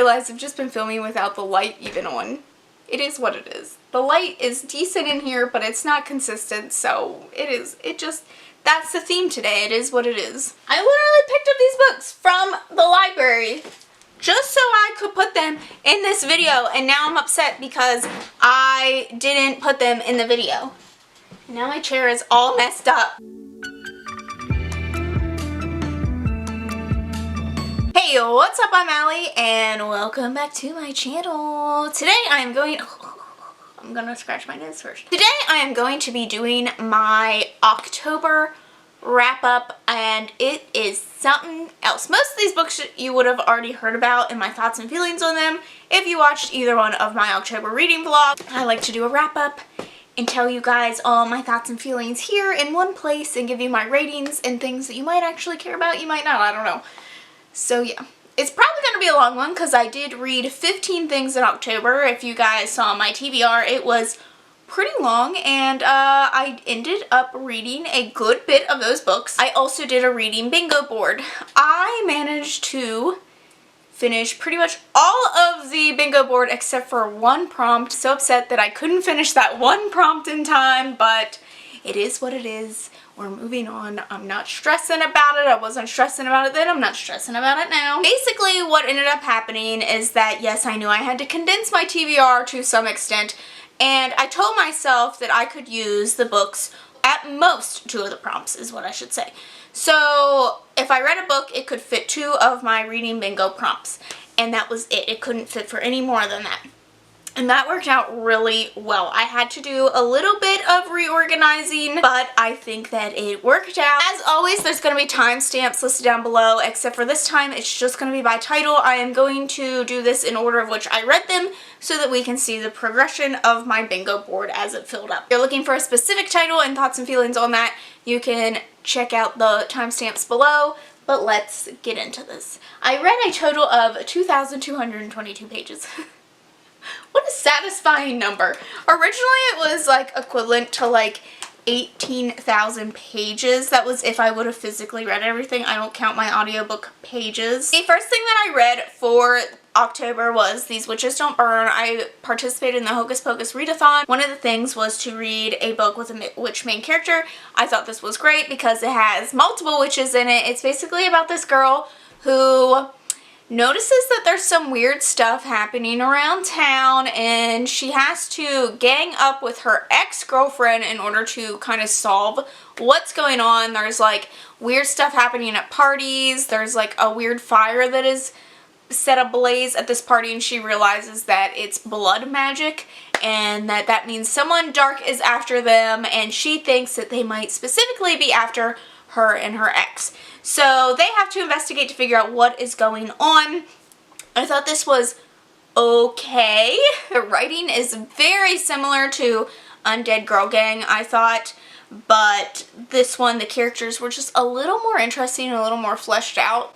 realized I've just been filming without the light even on. It is what it is. The light is decent in here, but it's not consistent, so that's the theme today. It is what it is. I literally picked up these books from the library just so I could put them in this video, and now I'm upset because I didn't put them in the video. Now my chair is all messed up. Hey, what's up? I'm Allie, and welcome back to my channel. Today I'm gonna scratch my nose first. Today I am going to be doing my October wrap up, and it is something else. Most of these books you would have already heard about and my thoughts and feelings on them if you watched either one of my October reading vlogs. I like to do a wrap up and tell you guys all my thoughts and feelings here in one place and give you my ratings and things that you might actually care about, you might not, I don't know. So yeah, it's probably going to be a long one because I did read 15 things in October. If you guys saw my TBR, it was pretty long, and I ended up reading a good bit of those books. I also did a reading bingo board. I managed to finish pretty much all of the bingo board except for one prompt. So upset that I couldn't finish that one prompt in time, but it is what it is. We're moving on. I'm not stressing about it. I wasn't stressing about it then. I'm not stressing about it now. Basically, what ended up happening is that, yes, I knew I had to condense my TBR to some extent, and I told myself that I could use the books at most 2 of the prompts, is what I should say. So if I read a book, it could fit 2 of my reading bingo prompts, and that was it. It couldn't fit for any more than that. And that worked out really well. I had to do a little bit of reorganizing, but I think that it worked out. As always, there's going to be timestamps listed down below, except for this time it's just going to be by title. I am going to do this in order of which I read them so that we can see the progression of my bingo board as it filled up. If you're looking for a specific title and thoughts and feelings on that, you can check out the timestamps below. But let's get into this. I read a total of 2,222 pages. What a satisfying number. Originally it was like equivalent to like 18,000 pages. That was if I would have physically read everything. I don't count my audiobook pages. The first thing that I read for October was These Witches Don't Burn. I participated in the Hocus Pocus readathon. One of the things was to read a book with a witch main character. I thought this was great because it has multiple witches in it. It's basically about this girl who notices that there's some weird stuff happening around town, and she has to gang up with her ex-girlfriend in order to kind of solve what's going on. There's like weird stuff happening at parties. There's like a weird fire that is set ablaze at this party, and she realizes that it's blood magic and that means someone dark is after them, and she thinks that they might specifically be after her and her ex. So they have to investigate to figure out what is going on. I thought this was okay. The writing is very similar to Undead Girl Gang, I thought, but this one, the characters were just a little more interesting and a little more fleshed out.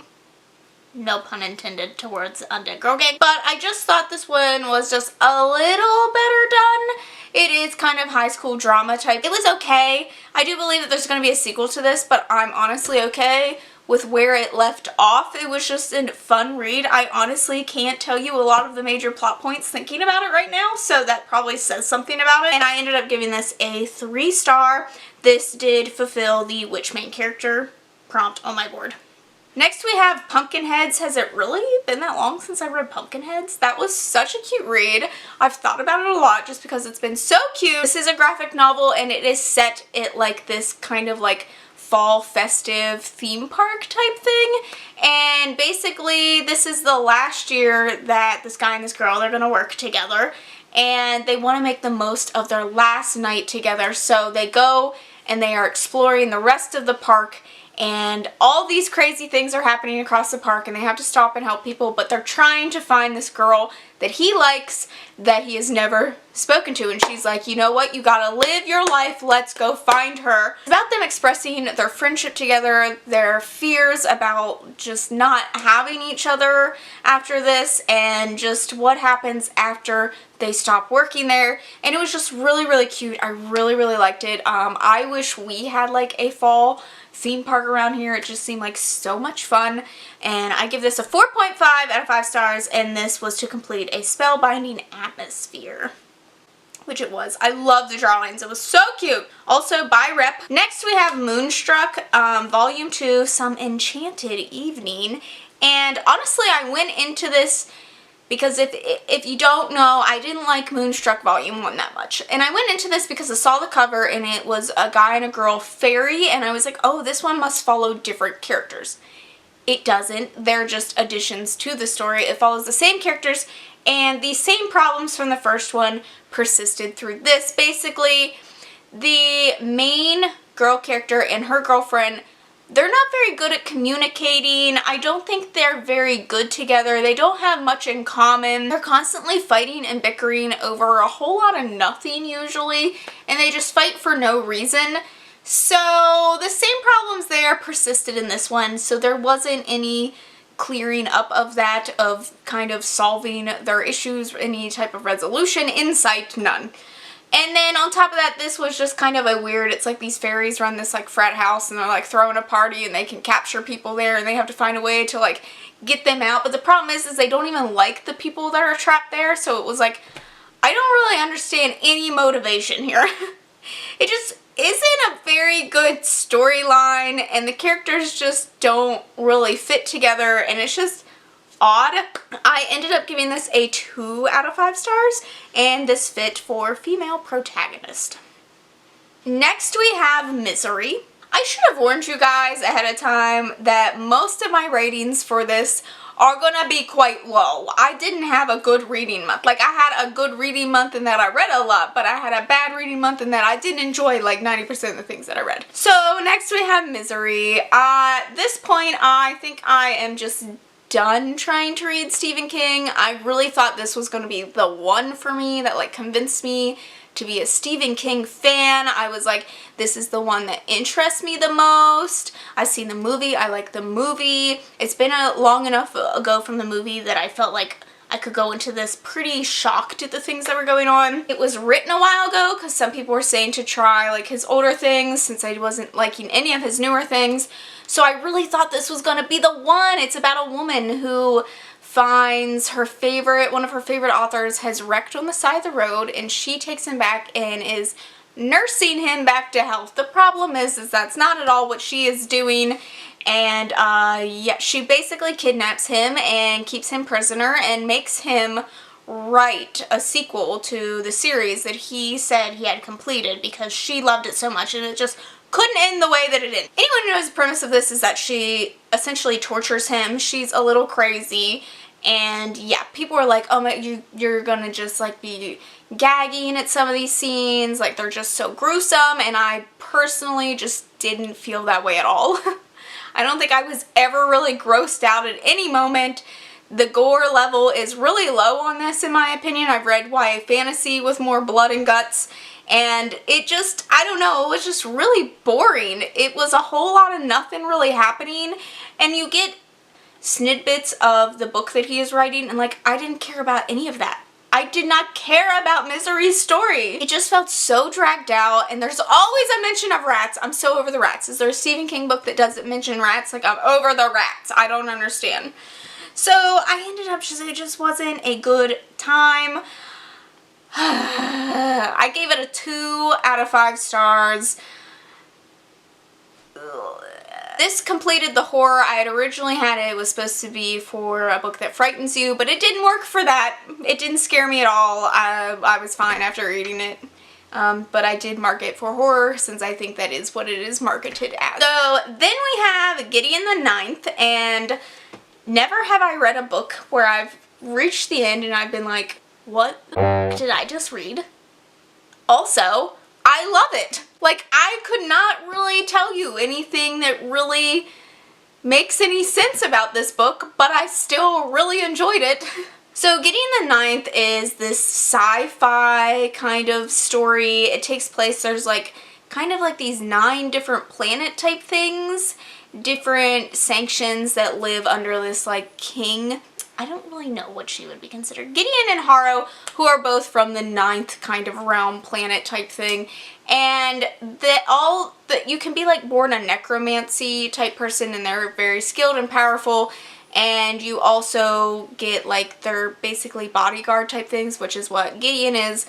No pun intended towards Undead Girl Gang. But I just thought this one was just a little better done. It is kind of high school drama type. It was okay. I do believe that there's going to be a sequel to this, but I'm honestly okay with where it left off. It was just a fun read. I honestly can't tell you a lot of the major plot points thinking about it right now, so that probably says something about it. And I ended up giving this a 3-star. This did fulfill the witch main character prompt on my board. Next we have Pumpkinheads. Has it really been that long since I read Pumpkinheads? That was such a cute read. I've thought about it a lot just because it's been so cute. This is a graphic novel, and it is set at like this kind of like fall festive theme park type thing. And basically this is the last year that this guy and this girl, they're gonna work together, and they want to make the most of their last night together. So they go and they are exploring the rest of the park, and all these crazy things are happening across the park, and they have to stop and help people, but they're trying to find this girl that he likes that he has never spoken to, and she's like, you know what, you gotta live your life, let's go find her. It's about them expressing their friendship together, their fears about just not having each other after this, and just what happens after they stop working there. And it was just really, really cute. I really, really liked it. I wish we had like a fall theme park around here. It just seemed like so much fun, and I give this a 4.5 out of 5 stars, and this was to complete a spellbinding atmosphere, which it was. I love the drawings. It was so cute. Also by rep. Next we have Moonstruck, Volume 2, Some Enchanted Evening, and honestly I went into this because if you don't know, I didn't like Moonstruck Volume 1 that much. And I went into this because I saw the cover and it was a guy and a girl fairy, and I was like, oh, this one must follow different characters. It doesn't. They're just additions to the story. It follows the same characters, and the same problems from the first one persisted through this. Basically, the main girl character and her girlfriend, they're not very good at communicating. I don't think they're very good together. They don't have much in common. They're constantly fighting and bickering over a whole lot of nothing usually, and they just fight for no reason. So the same problems there persisted in this one, so there wasn't any clearing up of that, of kind of solving their issues, any type of resolution in sight, none. And then on top of that, this was just kind of a weird, it's like these fairies run this like frat house and they're like throwing a party and they can capture people there and they have to find a way to like get them out. But the problem is they don't even like the people that are trapped there. So it was like, I don't really understand any motivation here. It just isn't a very good storyline, and the characters just don't really fit together, and it's just odd. I ended up giving this a 2 out of 5 stars, and this fit for female protagonist. Next we have Misery. I should have warned you guys ahead of time that most of my ratings for this are gonna be quite low. I didn't have a good reading month. Like, I had a good reading month in that I read a lot, but I had a bad reading month in that I didn't enjoy like 90% of the things that I read. So next we have Misery. At this point, I think I am just done trying to read Stephen King. I really thought this was going to be the one for me that like convinced me to be a Stephen King fan. I was like, this is the one that interests me the most. I've seen the movie. I like the movie. It's been long enough ago from the movie that I felt like I could go into this pretty shocked at the things that were going on. It was written a while ago because some people were saying to try like his older things since I wasn't liking any of his newer things. So I really thought this was going to be the one. It's about a woman who finds one of her favorite authors has wrecked on the side of the road, and she takes him back and is nursing him back to health. The problem is that's not at all what she is doing, and yeah, she basically kidnaps him and keeps him prisoner and makes him write a sequel to the series that he said he had completed because she loved it so much, and it just couldn't end the way that it ended. Anyone who knows the premise of this is that she essentially tortures him. She's a little crazy, and yeah, people are like, oh my, you're gonna just like be gagging at some of these scenes, like they're just so gruesome, and I personally just didn't feel that way at all. I don't think I was ever really grossed out at any moment. The gore level is really low on this in my opinion. I've read YA fantasy with more blood and guts, and it just, I don't know, it was just really boring. It was a whole lot of nothing really happening, and you get snippets of the book that he is writing, and like, I didn't care about any of that. I did not care about Misery's story. It just felt so dragged out, and there's always a mention of rats. I'm so over the rats. Is there a Stephen King book that doesn't mention rats? Like, I'm over the rats. I don't understand. So I ended up just, it just wasn't a good time. I gave it a 2 out of 5 stars. This completed the horror I had originally had. It was supposed to be for a book that frightens you, but it didn't work for that. It didn't scare me at all. I was fine after reading it. But I did mark it for horror since I think that is what it is marketed as. So then we have Gideon the Ninth, and never have I read a book where I've reached the end and I've been like, what did I just read? Also, I love it. Like, I could not really tell you anything that really makes any sense about this book, but I still really enjoyed it. So Gideon the Ninth is this sci-fi kind of story. It takes place, there's like kind of like these 9 different planet type things, different sanctions that live under this like king. I don't really know what she would be considered. Gideon and Harrow, who are both from the ninth kind of realm planet type thing, and that you can be like born a necromancy type person, and they're very skilled and powerful, and you also get like they're basically bodyguard type things, which is what Gideon is,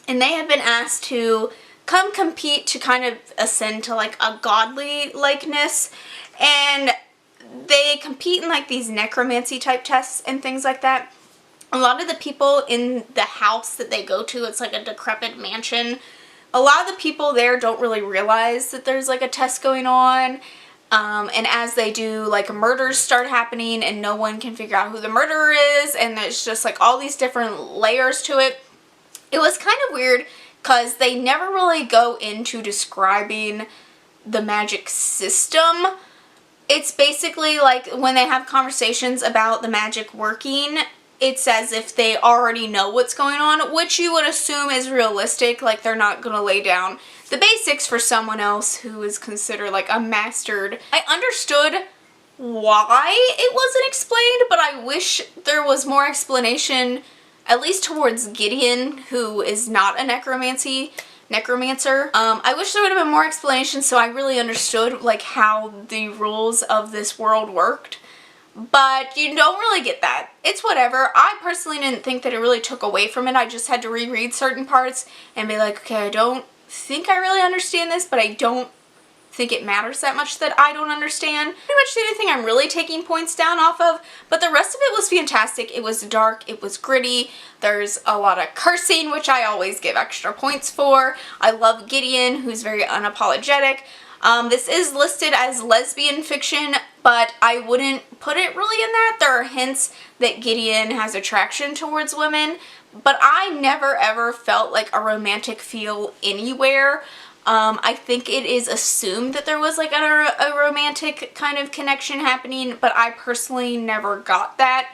and they have been asked to come compete to kind of ascend to like a godly likeness, and they compete in like these necromancy type tests and things like that. A lot of the people in the house that they go to, it's like a decrepit mansion, a lot of the people there don't really realize that there's like a test going on, and as they do, like murders start happening and no one can figure out who the murderer is, and there's just like all these different layers to it. It was kind of weird because they never really go into describing the magic system. It's basically like when they have conversations about the magic working, it's as if they already know what's going on, which you would assume is realistic. Like they're not going to lay down the basics for someone else who is considered like a mastered. I understood why it wasn't explained, but I wish there was more explanation, at least towards Gideon, who is not a necromancer. I wish there would have been more explanation so I really understood like how the rules of this world worked, but you don't really get that. It's whatever. I personally didn't think that it really took away from it. I just had to reread certain parts and be like, okay, I don't think I really understand this, but I don't think it matters that much that I don't understand. Pretty much the only thing I'm really taking points down off of, but the rest of it was fantastic. It was dark, it was gritty, there's a lot of cursing, which I always give extra points for. I love Gideon, who's very unapologetic. This is listed as lesbian fiction, but I wouldn't put it really in that. There are hints that Gideon has attraction towards women, but I never ever felt like a romantic feel anywhere. I think it is assumed that there was like a romantic kind of connection happening, but I personally never got that.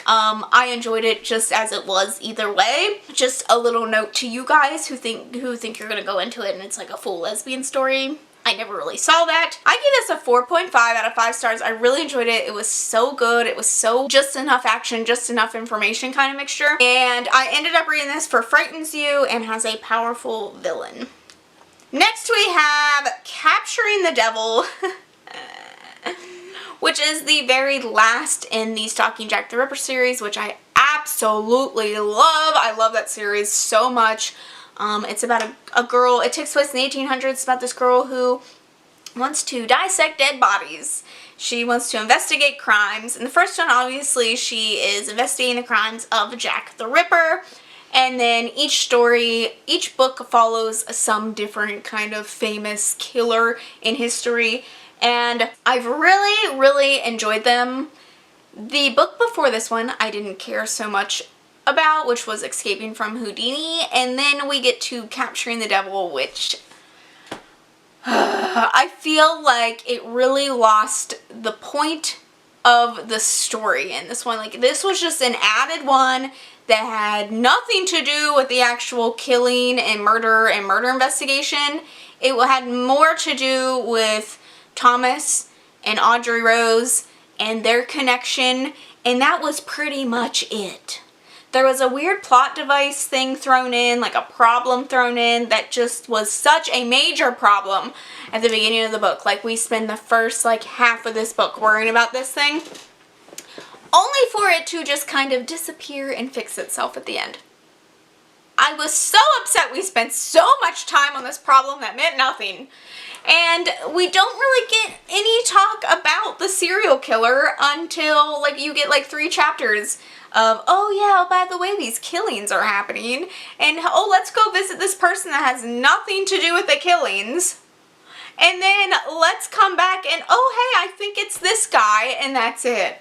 I enjoyed it just as it was either way. Just a little note to you guys who think you're gonna go into it and it's like a full lesbian story. I never really saw that. I give this a 4.5 out of 5 stars. I really enjoyed it. It was so good. It was so just enough action, just enough information kind of mixture. And I ended up reading this for Frightens You and has a powerful villain. Next we have Capturing the Devil, which is the very last in the Stalking Jack the Ripper series, which I absolutely love. I love that series so much. It's about a girl. It takes place in the 1800s. It's about this girl who wants to dissect dead bodies. She wants to investigate crimes. In the first one, obviously, she is investigating the crimes of Jack the Ripper. And then each book follows some different kind of famous killer in history. And I've really, really enjoyed them. The book before this one, I didn't care so much about, which was Escaping from Houdini. And then we get to Capturing the Devil, which I feel like it really lost the point of the story in this one. Like, this was just an added one that had nothing to do with the actual killing and murder investigation. It had more to do with Thomas and Audrey Rose and their connection, and that was pretty much it. There was a weird plot device thing thrown in, like a problem thrown in, that just was such a major problem at the beginning of the book. Like, we spend the first like half of this book worrying about this thing, only for it to just kind of disappear and fix itself at the end. I was so upset we spent so much time on this problem that meant nothing. And we don't really get any talk about the serial killer until like you get like 3 chapters of, oh yeah, oh, by the way, these killings are happening, and oh, let's go visit this person that has nothing to do with the killings. And then let's come back and, oh hey, I think it's this guy, and that's it.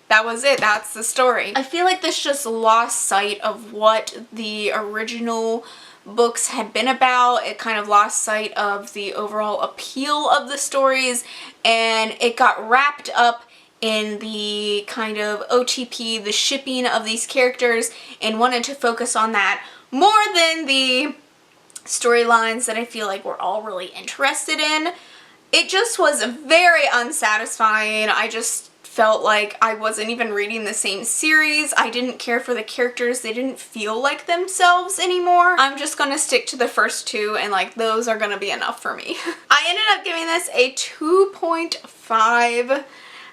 That was it. That's the story. I feel like this just lost sight of what the original books had been about. It kind of lost sight of the overall appeal of the stories, and it got wrapped up in the kind of OTP, the shipping of these characters, and wanted to focus on that more than the storylines that I feel like we're all really interested in. It just was very unsatisfying. I just felt like I wasn't even reading the same series. I didn't care for the characters. They didn't feel like themselves anymore. I'm just gonna stick to the first two, and like those are gonna be enough for me. I ended up giving this a 2.5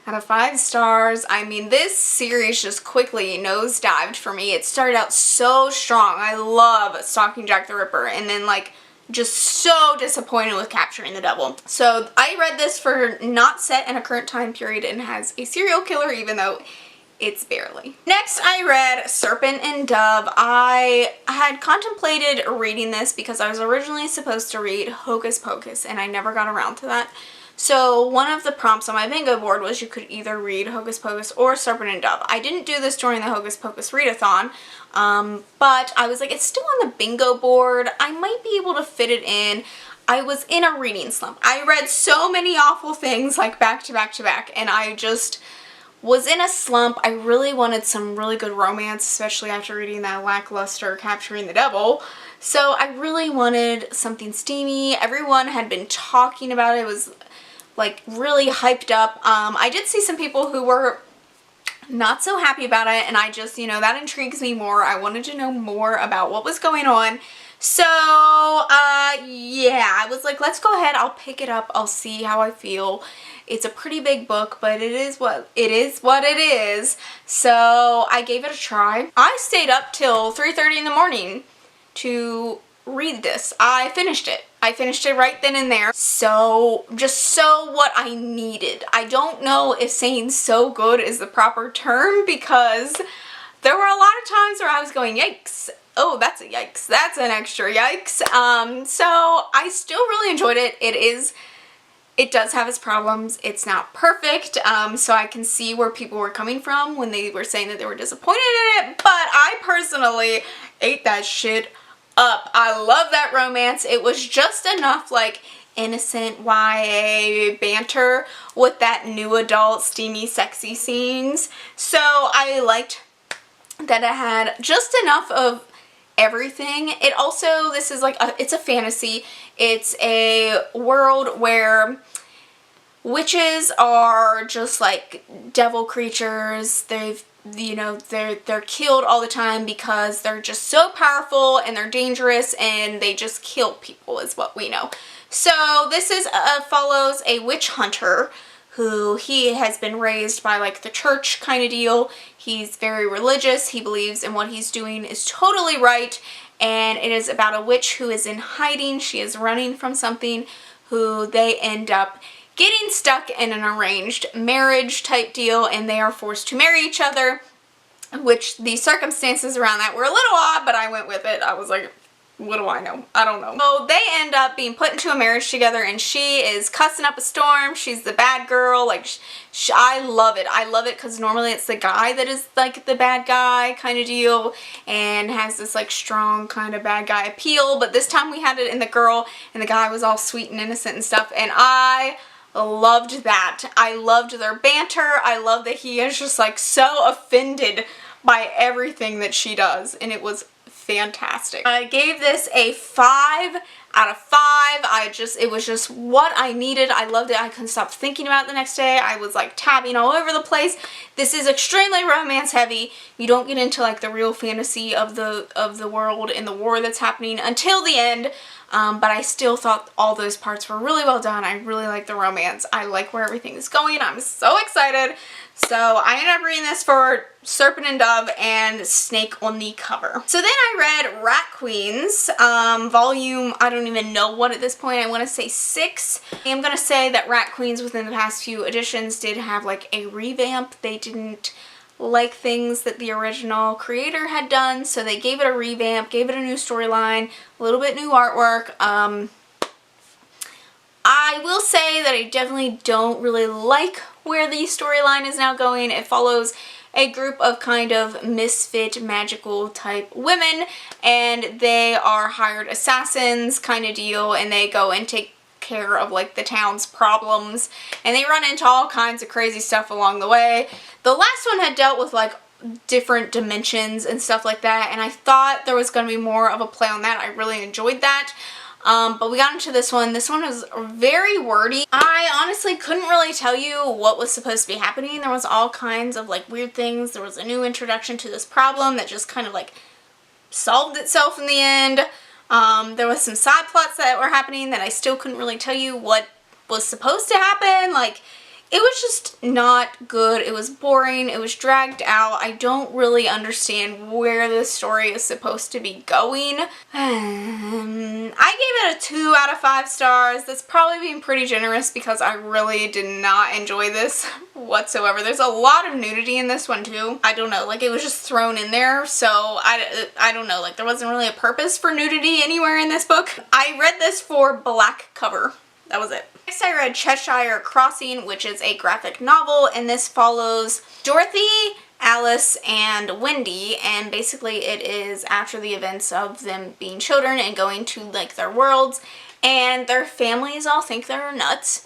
out of 5 stars. I mean, this series just quickly nosedived for me. It started out so strong. I love Stalking Jack the Ripper, and then like just so disappointed with Capturing the Devil. So I read this for not set in a current time period and has a serial killer, even though it's barely. Next, I read Serpent Dove. I had contemplated reading this because I was originally supposed to read Hocus Pocus, and I never got around to that. So one of the prompts on my bingo board was you could either read Hocus Pocus or Serpent Dove. I didn't do this during the Hocus Pocus readathon, but I was like, it's still on the bingo board. I might be able to fit it in. I was in a reading slump. I read so many awful things like back to back to back, and I just was in a slump. I really wanted some really good romance, especially after reading that lackluster Capturing the Devil. So I really wanted something steamy. Everyone had been talking about it. It was like really hyped up. I did see some people who were not so happy about it, and I just, you know, that intrigues me more. I wanted to know more about what was going on. So, yeah, I was like, let's go ahead. I'll pick it up. I'll see how I feel. It's a pretty big book, but it is what it is. So I gave it a try. I stayed up till 3:30 in the morning to read this. I finished it. I finished it right then and there. So, just so what I needed. I don't know if saying so good is the proper term, because there were a lot of times where I was going, yikes. Oh, that's a yikes. That's an extra yikes. So I still really enjoyed it. It does have its problems. It's not perfect, so I can see where people were coming from when they were saying that they were disappointed in it, but I personally ate that shit up. I love that romance. It was just enough like innocent YA banter with that new adult steamy sexy scenes. So I liked that it had just enough of everything. It also, this is like it's a fantasy. It's a world where witches are just like devil creatures. They've, you know, they're killed all the time because they're just so powerful and they're dangerous and they just kill people, is what we know. So this is follows a witch hunter who he has been raised by like the church kind of deal. He's very religious. He believes in what he's doing is totally right, and it is about a witch who is in hiding. She is running from something, who they end up getting stuck in an arranged marriage type deal, and they are forced to marry each other, which the circumstances around that were a little odd, but I went with it. I was like, what do I know? I don't know. So they end up being put into a marriage together, and she is cussing up a storm. She's the bad girl. Like, I love it. I love it because normally it's the guy that is like the bad guy kind of deal and has this like strong kind of bad guy appeal, but this time we had it in the girl, and the guy was all sweet and innocent and stuff, and I loved that. I loved their banter. I love that he is just like so offended by everything that she does, and it was fantastic. I gave this a 5 out of 5. It was just what I needed. I loved it. I couldn't stop thinking about it the next day. I was like tabbing all over the place. This is extremely romance heavy. You don't get into like the real fantasy of the world and the war that's happening until the end. But I still thought all those parts were really well done. I really like the romance. I like where everything is going. I'm so excited. So I ended up reading this for Serpent Dove and Snake on the cover. So then I read Rat Queens, volume, I don't even know what at this point, I want to say 6. I am going to say that Rat Queens within the past few editions did have like a revamp. They didn't like things that the original creator had done, so they gave it a revamp, gave it a new storyline, a little bit new artwork. I will say that I definitely don't really like where the storyline is now going. It follows a group of kind of misfit magical type women, and they are hired assassins kind of deal, and they go and take care of like the town's problems, and they run into all kinds of crazy stuff along the way. The last one had dealt with like different dimensions and stuff like that, and I thought there was going to be more of a play on that. I really enjoyed that. But we got into this one. This one was very wordy. I honestly couldn't really tell you what was supposed to be happening. There was all kinds of like weird things. There was a new introduction to this problem that just kind of like solved itself in the end. There was some side plots that were happening that I still couldn't really tell you what was supposed to happen. Like, it was just not good. It was boring. It was dragged out. I don't really understand where this story is supposed to be going. I gave it a 2 out of 5 stars. That's probably being pretty generous because I really did not enjoy this whatsoever. There's a lot of nudity in this one too. I don't know, like it was just thrown in there, so I don't know, like there wasn't really a purpose for nudity anywhere in this book. I read this for black cover. That was it. Next I read Cheshire Crossing, which is a graphic novel, and this follows Dorothy, Alice, and Wendy, and basically it is after the events of them being children and going to like their worlds, and their families all think they're nuts.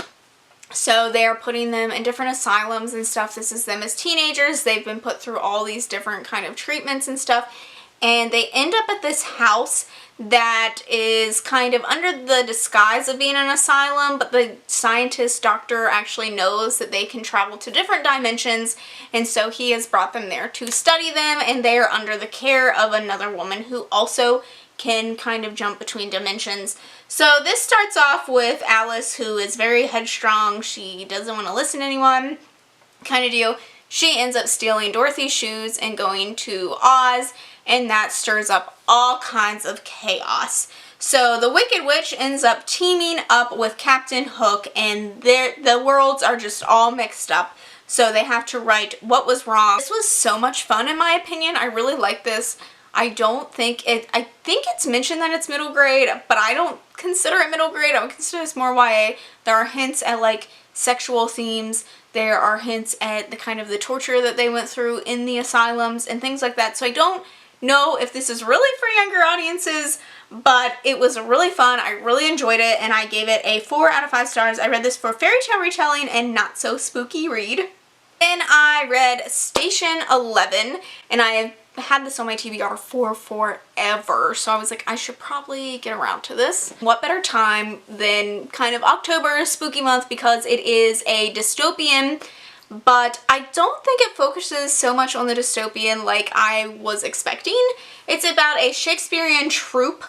So they're putting them in different asylums and stuff. This is them as teenagers. They've been put through all these different kind of treatments and stuff, and they end up at this house that is kind of under the disguise of being an asylum, but the scientist doctor actually knows that they can travel to different dimensions, and so he has brought them there to study them, and they are under the care of another woman who also can kind of jump between dimensions. So this starts off with Alice, who is very headstrong. She doesn't want to listen to anyone kind of deal. She ends up stealing Dorothy's shoes and going to Oz, and that stirs up all kinds of chaos. So the Wicked Witch ends up teaming up with Captain Hook, and the worlds are just all mixed up. So they have to right what was wrong. This was so much fun in my opinion. I really like this. I think it's mentioned that it's middle grade, but I don't consider it middle grade. I would consider this more YA. There are hints at like sexual themes. There are hints at the kind of the torture that they went through in the asylums and things like that. So I don't know if this is really for younger audiences, but it was really fun. I really enjoyed it, and I gave it a 4 out of 5 stars. I read this for fairy tale retelling and not so spooky read. Then I read Station 11, and I have had this on my TBR for forever, so I was like, I should probably get around to this. What better time than kind of October, spooky month, because it is a dystopian, but I don't think it focuses so much on the dystopian like I was expecting. It's about a Shakespearean troupe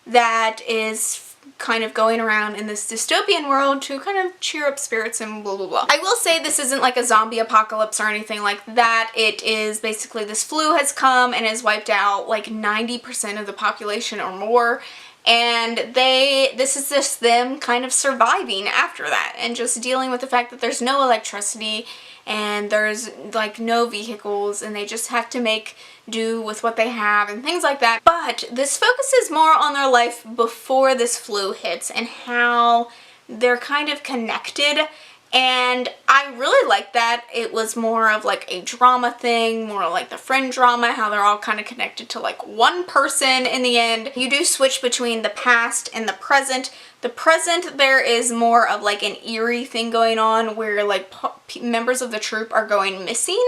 that is kind of going around in this dystopian world to kind of cheer up spirits and blah blah blah. I will say this isn't like a zombie apocalypse or anything like that. It is basically this flu has come and has wiped out like 90% of the population or more, and this is just them kind of surviving after that and just dealing with the fact that there's no electricity and there's like no vehicles, and they just have to make do with what they have and things like that. But this focuses more on their life before this flu hits and how they're kind of connected, and I really like that. It was more of like a drama thing, more like the friend drama, how they're all kind of connected to like one person in the end. You do switch between the past and the present. The present, there is more of like an eerie thing going on where like members of the troupe are going missing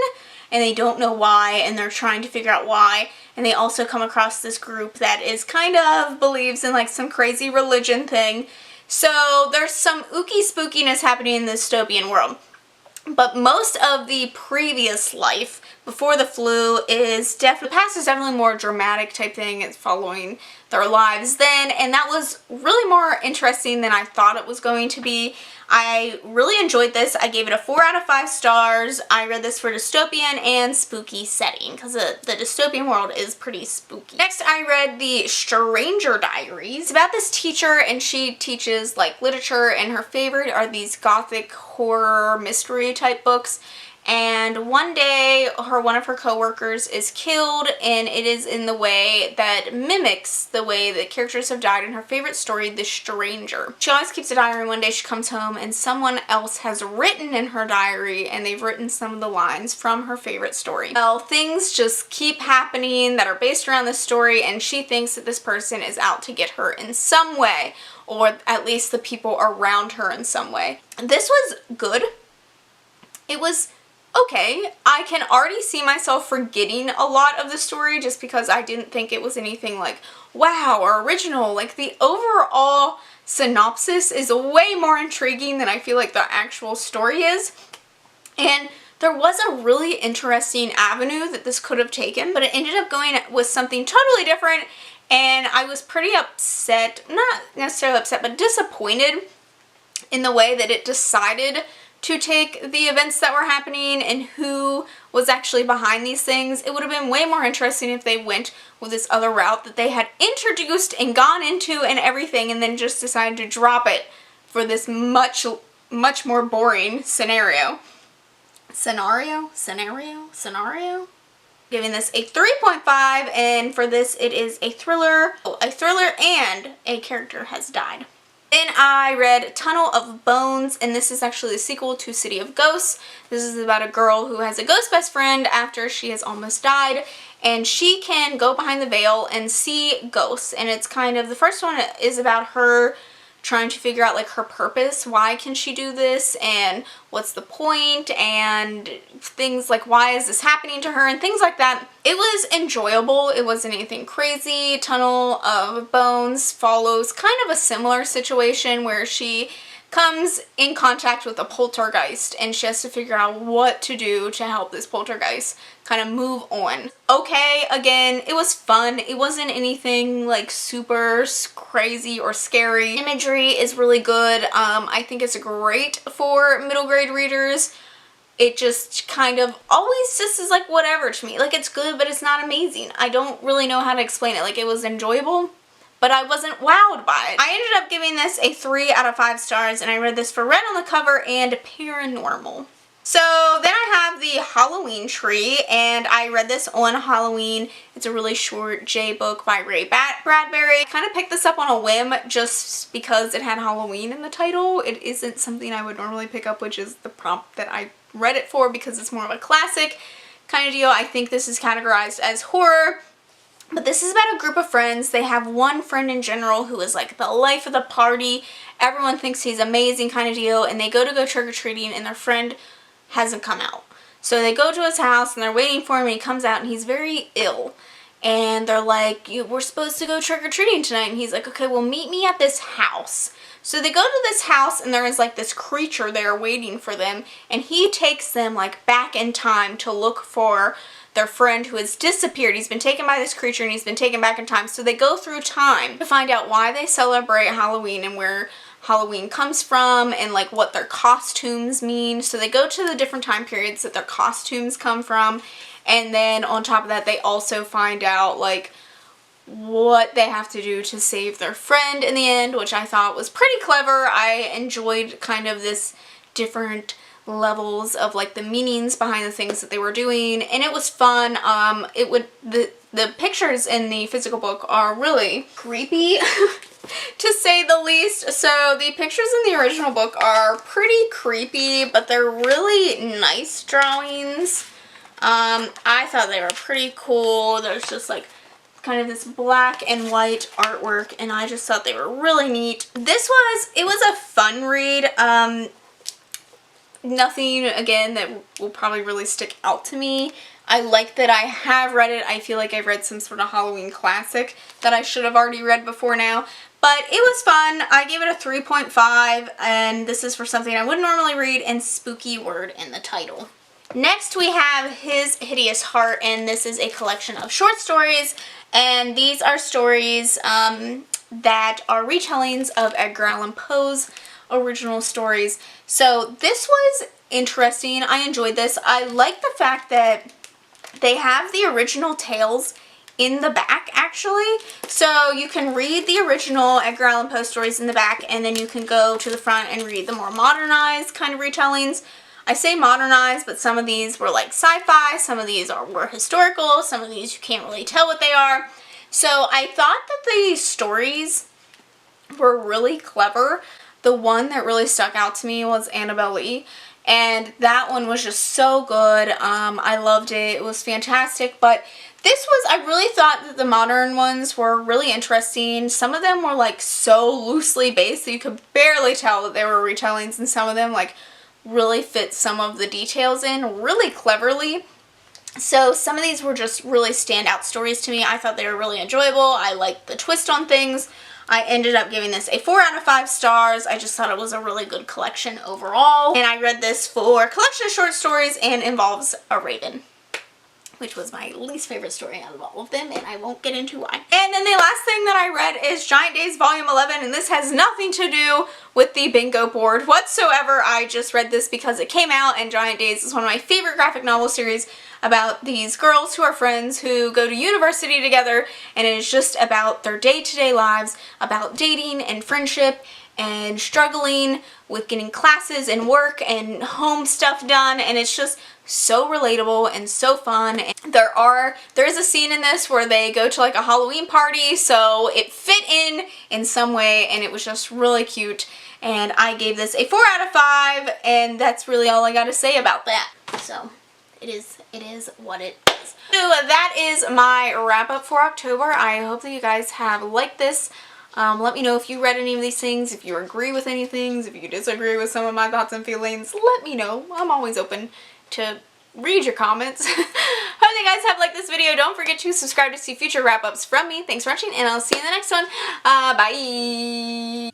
and they don't know why, and they're trying to figure out why. And they also come across this group that is kind of believes in like some crazy religion thing. So there's some ooky spookiness happening in the dystopian world. But most of the previous life before the flu is definitely, the past is definitely more dramatic type thing. It's following their lives then, and that was really more interesting than I thought it was going to be. I really enjoyed this. I gave it a 4 out of 5 stars. I read this for dystopian and spooky setting because the dystopian world is pretty spooky. Next, I read the Stranger Diaries. It's about this teacher, and she teaches like literature, and her favorite are these gothic horror mystery type books. And one day one of her co-workers is killed, and it is in the way that mimics the way that characters have died in her favorite story, The Stranger. She always keeps a diary, and one day she comes home and someone else has written in her diary, and they've written some of the lines from her favorite story. Well, things just keep happening that are based around this story, and she thinks that this person is out to get her in some way, or at least the people around her in some way. This was good. It was okay, I can already see myself forgetting a lot of the story just because I didn't think it was anything like wow or original. Like the overall synopsis is way more intriguing than I feel like the actual story is. And there was a really interesting avenue that this could have taken, but it ended up going with something totally different, and I was pretty upset, not necessarily upset, but disappointed in the way that it decided to take the events that were happening and who was actually behind these things. It would have been way more interesting if they went with this other route that they had introduced and gone into and everything, and then just decided to drop it for this much more boring scenario. Scenario? Giving this a 3.5, and for this it is a thriller. A thriller and a character has died. Then I read Tunnel of Bones, and this is actually the sequel to City of Ghosts. This is about a girl who has a ghost best friend after she has almost died, and she can go behind the veil and see ghosts. And it's kind of, the first one is about her trying to figure out like her purpose. Why can she do this, and what's the point, and things like why is this happening to her and things like that. It was enjoyable. It wasn't anything crazy. Tunnel of Bones follows kind of a similar situation where she comes in contact with a poltergeist and she has to figure out what to do to help this poltergeist kind of move on. Okay, again, it was fun. It wasn't anything like super crazy or scary. Imagery is really good. I think it's great for middle grade readers. It just kind of always just is like whatever to me. Like it's good, but it's not amazing. I don't really know how to explain it. Like it was enjoyable, but I wasn't wowed by it. I ended up giving this a 3 out of 5 stars, and I read this for Red on the Cover and Paranormal. So then I have the Halloween Tree, and I read this on Halloween. It's a really short J book by Ray Bradbury. I kind of picked this up on a whim just because it had Halloween in the title. It isn't something I would normally pick up, which is the prompt that I read it for because it's more of a classic kind of deal. I think this is categorized as horror. But this is about a group of friends. They have one friend in general who is like the life of the party. Everyone thinks he's amazing kind of deal. And they go trick-or-treating, and their friend hasn't come out. So they go to his house and they're waiting for him, and he comes out and he's very ill. And they're like, we're supposed to go trick-or-treating tonight. And he's like, okay, well meet me at this house. So they go to this house, and there is like this creature there waiting for them. And he takes them like back in time to look for their friend who has disappeared. He's been taken by this creature and he's been taken back in time. So they go through time to find out why they celebrate Halloween and where Halloween comes from and like what their costumes mean. So they go to the different time periods that their costumes come from. And then on top of that, they also find out like what they have to do to save their friend in the end, which I thought was pretty clever. I enjoyed kind of this different levels of like the meanings behind the things that they were doing, and it was fun. The pictures in the physical book are really creepy to say the least. So the pictures in the original book are pretty creepy, but they're really nice drawings. I thought they were pretty cool. There's just like kind of this black and white artwork, and I just thought they were really neat. It was a fun read. Nothing, again, that will probably really stick out to me. I like that I have read it. I feel like I've read some sort of Halloween classic that I should have already read before now. But it was fun. I gave it a 3.5, and this is for something I wouldn't normally read, and spooky word in the title. Next we have His Hideous Heart, and this is a collection of short stories, and these are stories that are retellings of Edgar Allan Poe's original stories. So this was interesting. I enjoyed this. I like the fact that they have the original tales in the back, actually. So you can read the original Edgar Allan Poe stories in the back, and then you can go to the front and read the more modernized kind of retellings. I say modernized, but some of these were like sci-fi, some of these were historical, some of these you can't really tell what they are. So I thought that the stories were really clever. The one that really stuck out to me was Annabelle Lee, and that one was just so good. I loved it. It was fantastic, but this was, I really thought that the modern ones were really interesting. Some of them were like so loosely based that you could barely tell that they were retellings, and some of them like really fit some of the details in really cleverly. So some of these were just really standout stories to me. I thought they were really enjoyable. I liked the twist on things. I ended up giving this a 4 out of 5 stars. I just thought it was a really good collection overall. And I read this for collection of short stories and involves a raven, which was my least favorite story out of all of them, and I won't get into why. And then the last thing that I read is Giant Days Volume 11, and this has nothing to do with the bingo board whatsoever. I just read this because it came out, and Giant Days is one of my favorite graphic novel series about these girls who are friends who go to university together, and it is just about their day-to-day lives, about dating and friendship and struggling with getting classes and work and home stuff done, and it's just so relatable and so fun. And there is a scene in this where they go to like a Halloween party, so it fit in some way, and it was just really cute. And I gave this a 4 out of 5, and that's really all I got to say about that. So it is what it is. So that is my wrap up for October. I hope that you guys have liked this. Let me know if you read any of these things, if you agree with any things, if you disagree with some of my thoughts and feelings. Let me know. I'm always open to read your comments. Hope you guys have liked this video. Don't forget to subscribe to see future wrap-ups from me. Thanks for watching, and I'll see you in the next one. Bye!